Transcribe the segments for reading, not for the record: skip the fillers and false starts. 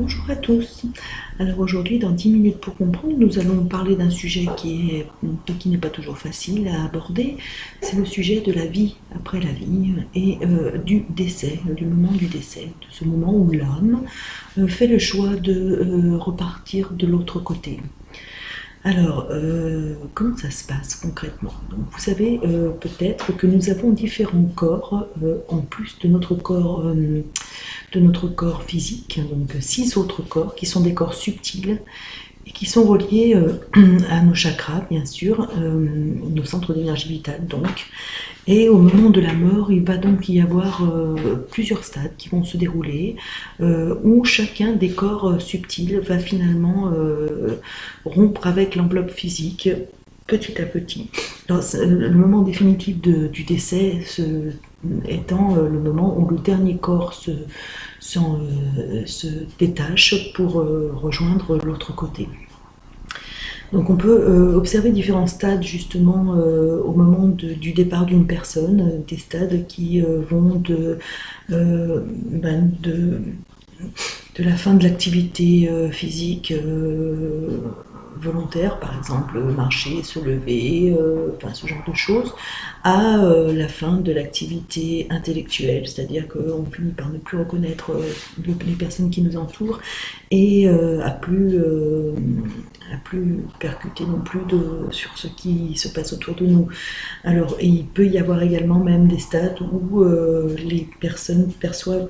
Bonjour à tous. Alors aujourd'hui, dans 10 minutes pour comprendre, nous allons parler d'un sujet qui n'est pas toujours facile à aborder. C'est le sujet de la vie après la vie et du décès, du moment du décès, de ce moment où l'âme fait le choix de repartir de l'autre côté. Alors, comment ça se passe concrètement? Donc, vous savez peut-être que nous avons différents corps en plus de notre corps physique, donc 6 autres corps qui sont des corps subtils et qui sont reliés à nos chakras, bien sûr, nos centres d'énergie vitale donc. Et au moment de la mort, il va donc y avoir plusieurs stades qui vont se dérouler, où chacun des corps subtils va finalement rompre avec l'enveloppe physique petit à petit. Alors, le moment définitif du décès étant le moment où le dernier corps se détache pour rejoindre l'autre côté. Donc on peut observer différents stades justement au moment du départ d'une personne, des stades qui vont de la fin de l'activité physique volontaire, par exemple marcher, se lever, enfin ce genre de choses, à la fin de l'activité intellectuelle, c'est-à-dire qu'on finit par ne plus reconnaître les personnes qui nous entourent et à plus percuter non plus sur ce qui se passe autour de nous. Alors il peut y avoir également même des stades où les personnes perçoivent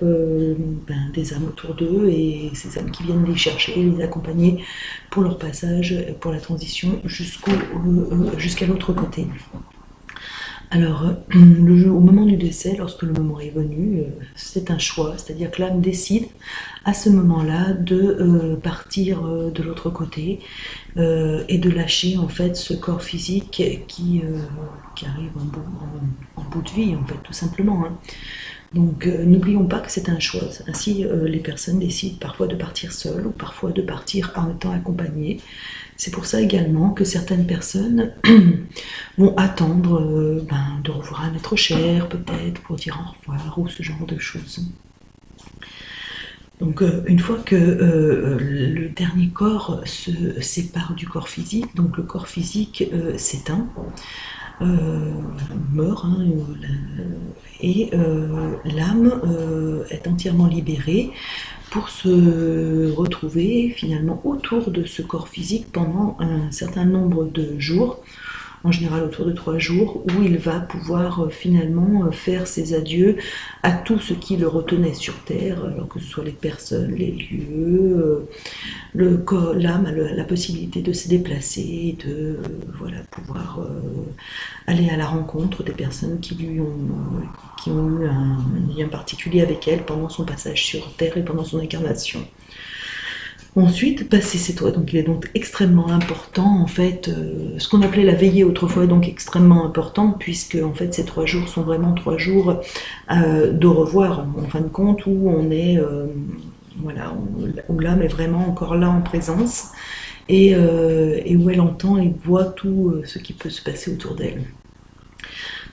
des âmes autour d'eux et ces âmes qui viennent les chercher, les accompagner pour leur passage, pour la transition jusqu'à l'autre côté. Alors, au moment du décès, lorsque le moment est venu, c'est un choix, c'est-à-dire que l'âme décide à ce moment-là de partir de l'autre côté et de lâcher en fait ce corps physique qui arrive en bout de vie, en fait, tout simplement. Hein. Donc n'oublions pas que c'est un choix. Ainsi, les personnes décident parfois de partir seules ou parfois de partir en étant accompagnées. C'est pour ça également que certaines personnes vont attendre de revoir un être cher, peut-être, pour dire au revoir, ou ce genre de choses. Donc une fois que le dernier corps se sépare du corps physique, donc le corps physique s'éteint, meurt, hein, et l'âme est entièrement libérée pour se retrouver finalement autour de ce corps physique pendant un certain nombre de jours, en général autour de 3 jours, où il va pouvoir finalement faire ses adieux à tout ce qui le retenait sur Terre, alors que ce soit les personnes, les lieux, le corps, l'âme a la possibilité de se déplacer, de pouvoir aller à la rencontre des personnes qui ont eu un lien particulier avec elle pendant son passage sur Terre et pendant son incarnation. Ensuite, passer ces 3, donc il est donc extrêmement important, en fait, ce qu'on appelait la veillée autrefois est donc extrêmement important, puisque en fait ces 3 jours sont vraiment 3 jours de revoir, en fin de compte, où on est, où l'âme est vraiment encore là en présence, et où elle entend et voit tout ce qui peut se passer autour d'elle.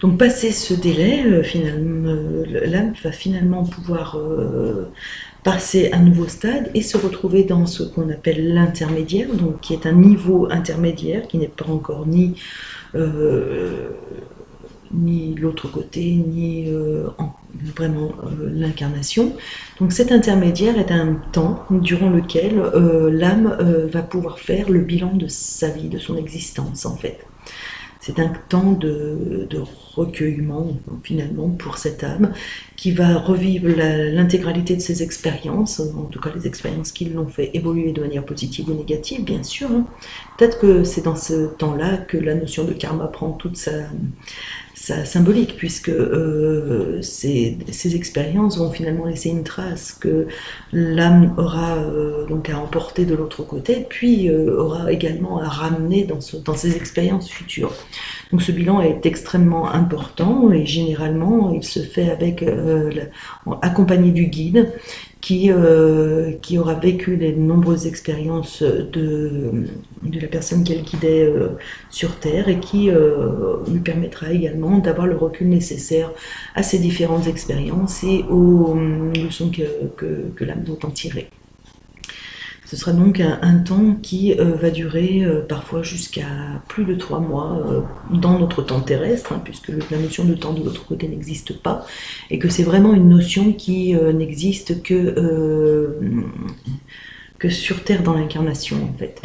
Donc passer ce délai, l'âme va finalement pouvoir passer un nouveau stade et se retrouver dans ce qu'on appelle l'intermédiaire, donc qui est un niveau intermédiaire qui n'est pas encore ni l'autre côté, ni vraiment l'incarnation. Donc cet intermédiaire est un temps durant lequel l'âme va pouvoir faire le bilan de sa vie, de son existence en fait. C'est un temps de recueillement, finalement, pour cette âme, qui va revivre l'intégralité de ses expériences, en tout cas les expériences qui l'ont fait évoluer de manière positive ou négative, bien sûr. Hein. Peut-être que c'est dans ce temps-là que la notion de karma prend toute sa symbolique, puisque ces expériences vont finalement laisser une trace que l'âme aura donc à emporter de l'autre côté, puis aura également à ramener dans ses expériences futures. Donc ce bilan est extrêmement important et généralement il se fait accompagné du guide qui aura vécu les nombreuses expériences de la personne qu'elle guidait sur Terre et qui lui permettra également d'avoir le recul nécessaire à ces différentes expériences et aux leçons que l'âme doit en tirer. Ce sera donc un temps qui va durer parfois jusqu'à plus de 3 mois dans notre temps terrestre, hein, puisque la notion de temps de l'autre côté n'existe pas, et que c'est vraiment une notion qui n'existe que sur Terre dans l'incarnation en fait.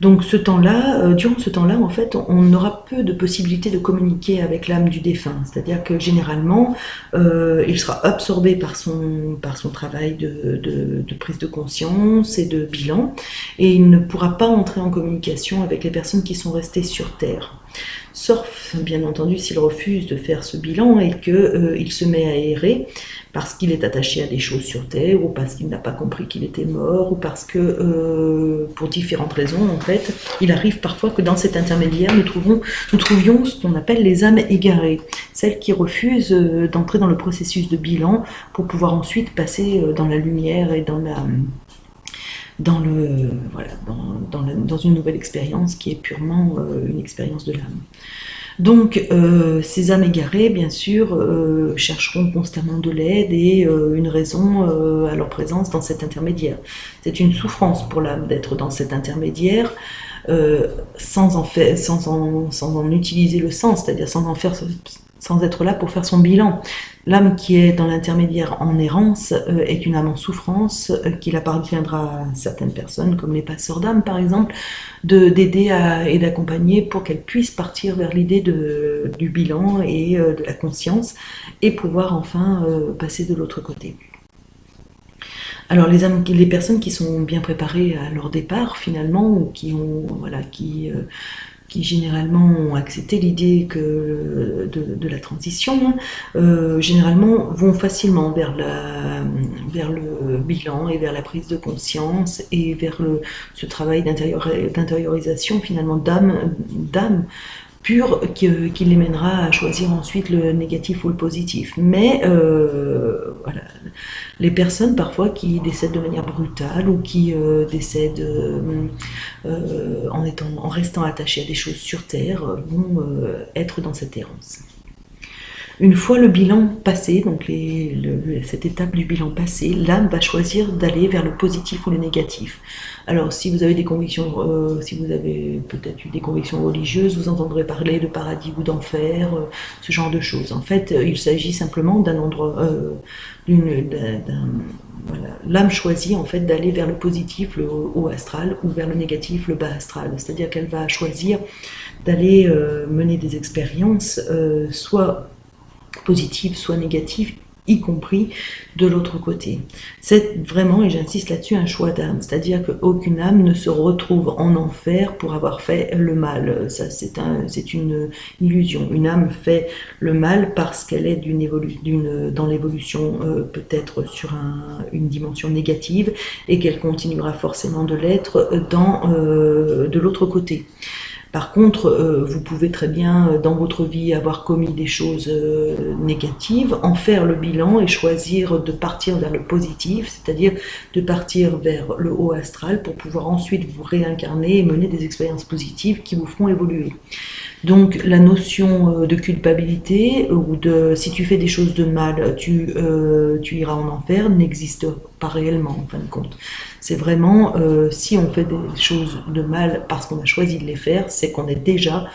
Donc ce temps-là, durant ce temps-là, en fait, on aura peu de possibilités de communiquer avec l'âme du défunt. C'est-à-dire que généralement, il sera absorbé par son travail de prise de conscience et de bilan, et il ne pourra pas entrer en communication avec les personnes qui sont restées sur Terre. Sauf, bien entendu, s'il refuse de faire ce bilan et qu'il se met à errer parce qu'il est attaché à des choses sur Terre, ou parce qu'il n'a pas compris qu'il était mort, ou parce que, pour différentes raisons, en fait, il arrive parfois que dans cet intermédiaire, nous trouvions ce qu'on appelle les âmes égarées, celles qui refusent d'entrer dans le processus de bilan pour pouvoir ensuite passer dans la lumière et dans une nouvelle expérience qui est purement une expérience de l'âme. Donc ces âmes égarées, bien sûr, chercheront constamment de l'aide et une raison à leur présence dans cet intermédiaire. C'est une souffrance pour l'âme d'être dans cet intermédiaire, sans en utiliser le sens, c'est-à-dire sans être là pour faire son bilan. L'âme qui est dans l'intermédiaire en errance est une âme en souffrance qu'il appartiendra à certaines personnes, comme les passeurs d'âme par exemple, d'aider et d'accompagner pour qu'elles puissent partir vers l'idée du bilan et de la conscience et pouvoir enfin passer de l'autre côté. Alors les personnes qui sont bien préparées à leur départ finalement, ou qui généralement ont accepté l'idée de la transition, généralement vont facilement vers le bilan et vers la prise de conscience et vers ce travail d'intériorisation finalement d'âme pure qui les mènera à choisir ensuite le négatif ou le positif. Mais voilà, les personnes parfois qui décèdent de manière brutale ou qui décèdent en restant attachées à des choses sur Terre vont être dans cette errance. Une fois le bilan passé, donc cette étape du bilan passé, l'âme va choisir d'aller vers le positif ou le négatif. Alors si vous avez des convictions, si vous avez peut-être eu des convictions religieuses, vous entendrez parler de paradis ou d'enfer, ce genre de choses. En fait, il s'agit simplement d'un endroit, voilà. L'âme choisit en fait d'aller vers le positif, le haut astral, ou vers le négatif, le bas astral. C'est-à-dire qu'elle va choisir d'aller mener des expériences, soit positive, soit négative, y compris de l'autre côté. C'est vraiment, et j'insiste là-dessus, un choix d'âme. C'est-à-dire qu'aucune âme ne se retrouve en enfer pour avoir fait le mal. Ça, c'est une illusion. Une âme fait le mal parce qu'elle est dans l'évolution peut-être sur une dimension négative et qu'elle continuera forcément de l'être de l'autre côté. Par contre, vous pouvez très bien, dans votre vie, avoir commis des choses négatives, en faire le bilan et choisir de partir vers le positif, c'est-à-dire de partir vers le haut astral pour pouvoir ensuite vous réincarner et mener des expériences positives qui vous feront évoluer. Donc la notion de culpabilité ou de si tu fais des choses de mal, tu iras en enfer n'existe pas réellement en fin de compte. C'est vraiment si on fait des choses de mal parce qu'on a choisi de les faire, c'est qu'on est déjà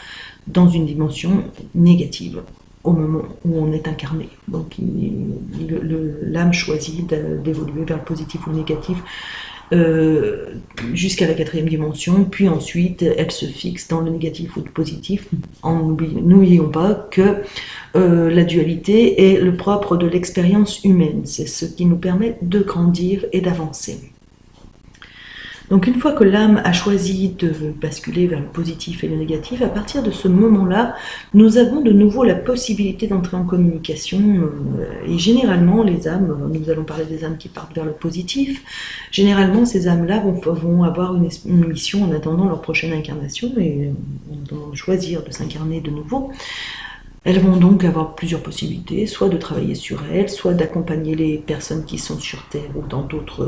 dans une dimension négative au moment où on est incarné. Donc l'âme choisit d'évoluer vers le positif ou le négatif jusqu'à la 4e dimension, puis ensuite elle se fixe dans le négatif ou le positif. N'oublions pas que la dualité est le propre de l'expérience humaine, c'est ce qui nous permet de grandir et d'avancer. Donc une fois que l'âme a choisi de basculer vers le positif et le négatif, à partir de ce moment-là, nous avons de nouveau la possibilité d'entrer en communication. Et généralement, les âmes, nous allons parler des âmes qui partent vers le positif, généralement ces âmes-là vont avoir une mission en attendant leur prochaine incarnation et vont choisir de s'incarner de nouveau. Elles vont donc avoir plusieurs possibilités, soit de travailler sur elles, soit d'accompagner les personnes qui sont sur Terre ou dans d'autres,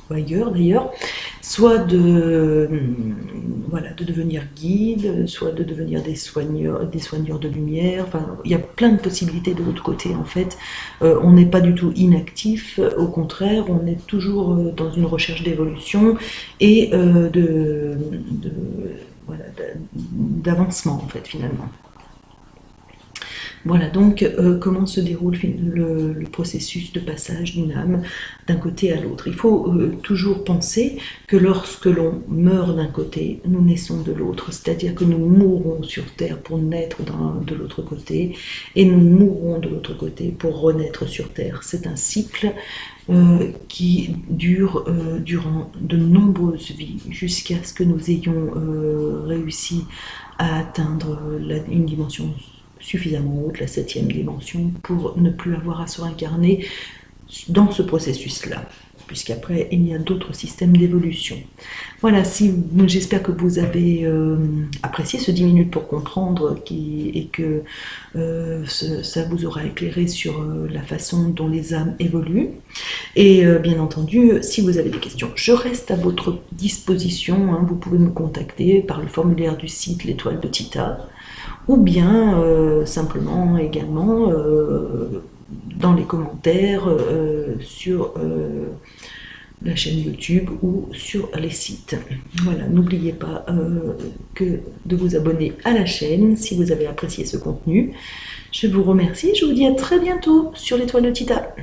ou ailleurs d'ailleurs. soit de, voilà, de devenir guide, soit de devenir des soigneurs de lumière. Enfin, il y a plein de possibilités de l'autre côté en fait. On n'est pas du tout inactif, au contraire, on est toujours dans une recherche d'évolution et voilà, d'avancement en fait finalement. Voilà donc comment se déroule le processus de passage d'une âme d'un côté à l'autre. Il faut toujours penser que lorsque l'on meurt d'un côté, nous naissons de l'autre, c'est-à-dire que nous mourrons sur Terre pour naître de l'autre côté, et nous mourrons de l'autre côté pour renaître sur Terre. C'est un cycle qui dure durant de nombreuses vies, jusqu'à ce que nous ayons réussi à atteindre une dimension suffisamment haute, la 7e dimension, pour ne plus avoir à se réincarner dans ce processus-là, puisqu'après il y a d'autres systèmes d'évolution. Voilà, j'espère que vous avez apprécié ce 10 minutes pour comprendre et que ça vous aura éclairé sur la façon dont les âmes évoluent. Et bien entendu, si vous avez des questions, je reste à votre disposition, hein, vous pouvez me contacter par le formulaire du site L'Étoile de Tita, ou bien simplement également dans les commentaires sur la chaîne YouTube ou sur les sites. Voilà, n'oubliez pas de vous abonner à la chaîne si vous avez apprécié ce contenu. Je vous remercie, je vous dis à très bientôt sur l'Étoile de Tita.